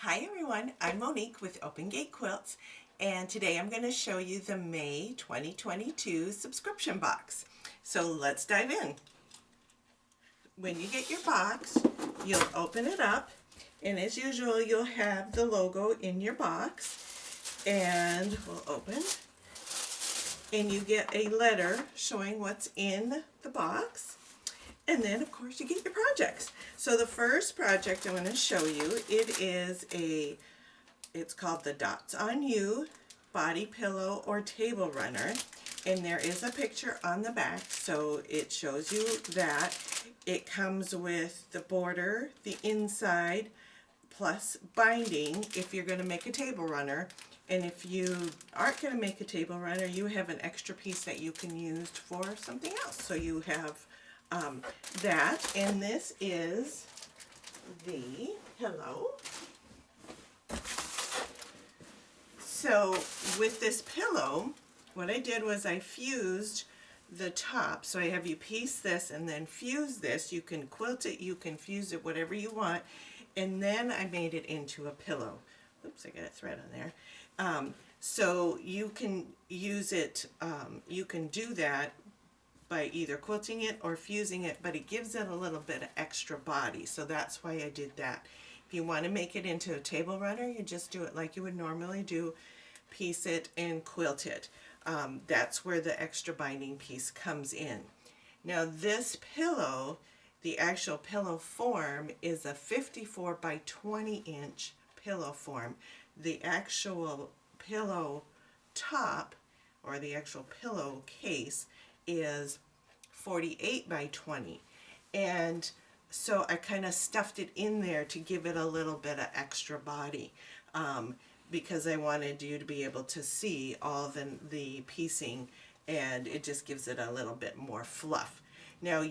Hi everyone, I'm Monique with Open Gate Quilts, and today I'm going to show you the May 2022 subscription box. So let's dive in. When you get your box, you'll open it up, and as usual you'll have the logo in your box, and we'll open, and you get a letter showing what's in the box. And then, of course, you get your projects. So the first project I want to show you, it's called the Dots on You Body Pillow or Table Runner. And there is a picture on the back, so it shows you that. It comes with the border, the inside, plus binding if you're going to make a table runner. And if you aren't going to make a table runner, you have an extra piece that you can use for something else. So you have that, and this is the pillow. So with this pillow, what I did was I fused the top. So I have you piece this and then fuse this. You can quilt it, you can fuse it, whatever you want. And then I made it into a pillow. Oops, I got a thread on there. So you can use it, you can do that by either quilting it or fusing it, but it gives it a little bit of extra body, so that's why I did that. If you want to make it into a table runner, you just do it like you would normally do, piece it and quilt it. That's where the extra binding piece comes in. Now this pillow, the actual pillow form, is a 54 by 20 inch pillow form. The actual pillow top, or the actual pillow case, is 48 by 20, and so I kind of stuffed it in there to give it a little bit of extra body, because I wanted you to be able to see all the piecing, and it just gives it a little bit more fluff. Now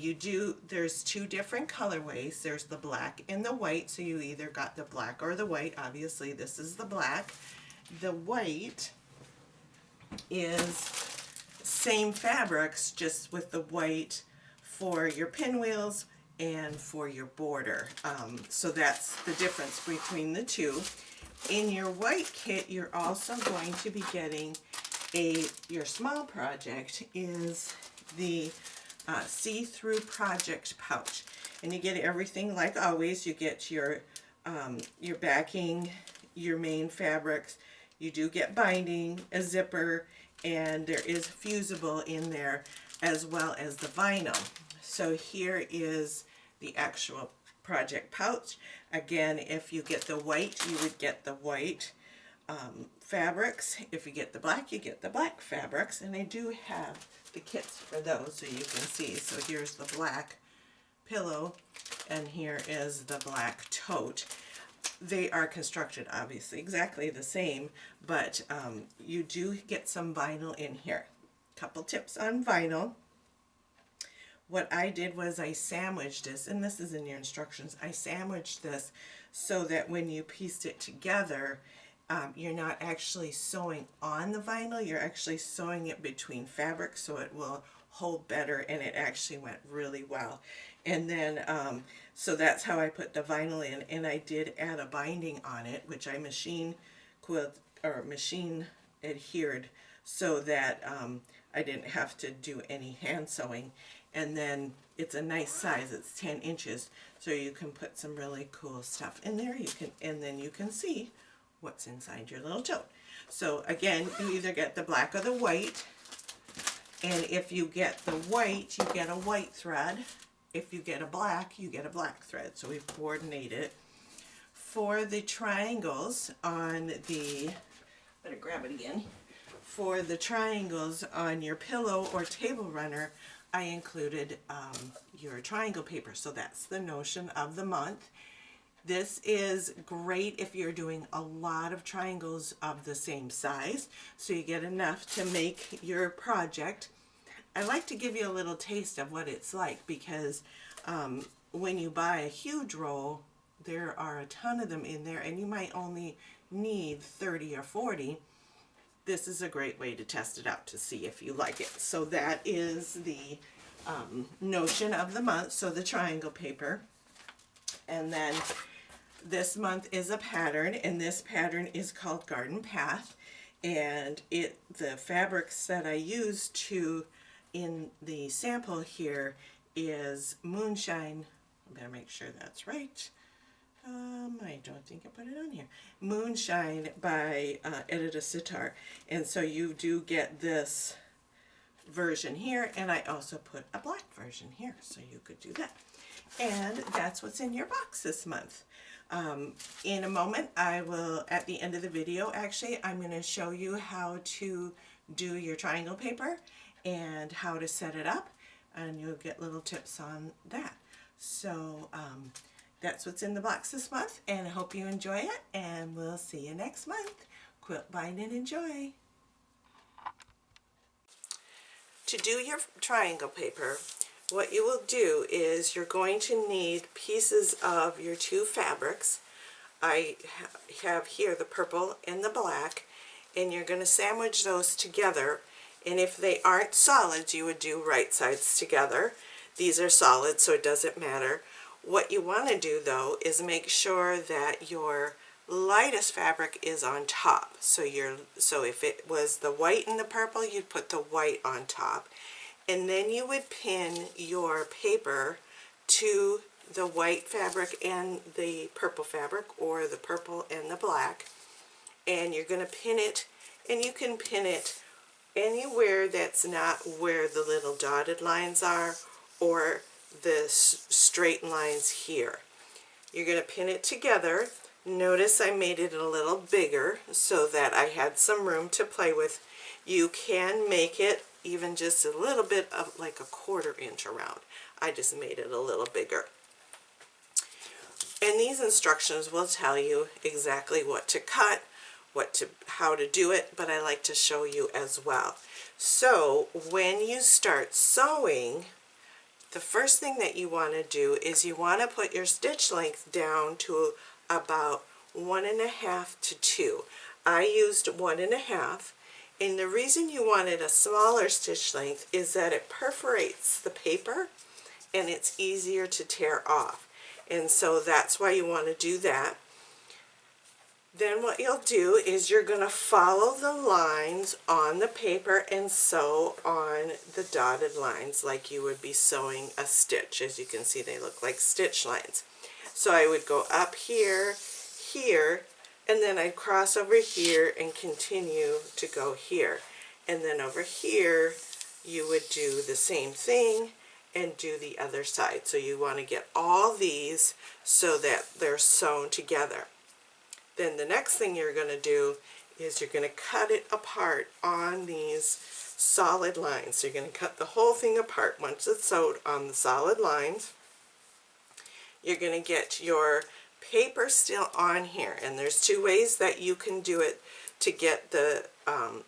there's two different colorways. There's the black and the white, so you either got the black or the white. Obviously this is the black. The white is same fabrics, just with the white for your pinwheels and for your border. So that's the difference between the two. In your white kit, you're also going to be getting your small project is the see-through project pouch. And you get everything like always. You get your backing, your main fabrics. You do get binding, a zipper, and there is fusible in there, as well as the vinyl. So here is the actual project pouch. Again, if you get the white, you would get the white fabrics. If you get the black, you get the black fabrics. And I do have the kits for those, so you can see. So here's the black pillow, and here is the black tote. They are constructed obviously exactly the same, but you do get some vinyl in here. Couple tips on vinyl. What I did was I sandwiched this, and this is in your instructions. I sandwiched this so that when you pieced it together, you're not actually sewing on the vinyl, you're actually sewing it between fabrics, so it will hold better, and it actually went really well. And then so that's how I put the vinyl in, and I did add a binding on it, which I machine adhered, so that I didn't have to do any hand sewing. And then it's a nice size, it's 10 inches, so you can put some really cool stuff in there. And then you can see what's inside your little tote. So again, you either get the black or the white. And if you get the white, you get a white thread. If you get a black, you get a black thread. So we've coordinated. For the triangles on the, better grab it again. For the triangles on your pillow or table runner, I included your triangle paper. So that's the notion of the month. This is great if you're doing a lot of triangles of the same size, so you get enough to make your project. I like to give you a little taste of what it's like, because when you buy a huge roll, there are a ton of them in there, and you might only need 30 or 40. This is a great way to test it out to see if you like it. So that is the notion of the month, so the triangle paper. And then this month is a pattern, and this pattern is called Garden Path, and the fabrics that I used in the sample here is Moonshine. I better make sure that's right. I don't think I put it on here. Moonshine by Edita Sitar, and so you do get this version here, and I also put a black version here, so you could do that. And that's what's in your box this month. In a moment, I will, at the end of the video, actually, I'm going to show you how to do your triangle paper and how to set it up, and you'll get little tips on that. So that's what's in the box this month, and I hope you enjoy it, and we'll see you next month. Quilt, bind, and enjoy. To do your triangle paper, what you will do is you're going to need pieces of your two fabrics. I have here the purple and the black, and you're going to sandwich those together, and if they aren't solids, you would do right sides together. These are solid, so it doesn't matter. What you want to do though is make sure that your lightest fabric is on top. So if it was the white and the purple, you'd put the white on top, and then you would pin your paper to the white fabric and the purple fabric, or the purple and the black, and you're going to pin it, and you can pin it anywhere that's not where the little dotted lines are or the straight lines here. You're going to pin it together. Notice I made it a little bigger so that I had some room to play with. You can make it even just a little bit of like a 1/4 inch around. I just made it a little bigger. And these instructions will tell you exactly what to cut, how to do it, but I like to show you as well. So when you start sewing, the first thing that you want to do is you want to put your stitch length down to about 1.5 to 2. I used 1.5, and the reason you wanted a smaller stitch length is that it perforates the paper and it's easier to tear off, and so that's why you want to do that. Then what you'll do is you're going to follow the lines on the paper and sew on the dotted lines like you would be sewing a stitch. As you can see, they look like stitch lines. So I would go up here, here, and then I'd cross over here and continue to go here. And then over here, you would do the same thing and do the other side. So you want to get all these so that they're sewn together. Then the next thing you're going to do is you're going to cut it apart on these solid lines. So you're going to cut the whole thing apart once it's sewed on the solid lines. You're going to get your paper still on here, and there's two ways that you can do it to get the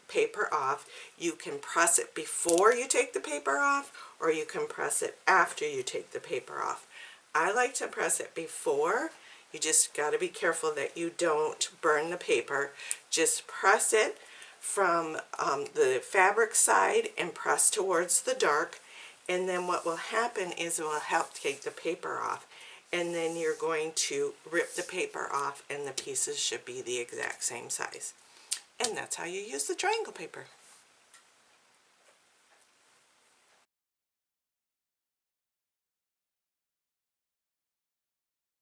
paper off. You can press it before you take the paper off, or you can press it after you take the paper off. I like to press it before. You just got to be careful that you don't burn the paper. Just press it from the fabric side and press towards the dark, and then what will happen is it will help take the paper off, and then you're going to rip the paper off and the pieces should be the exact same size. And that's how you use the triangle paper.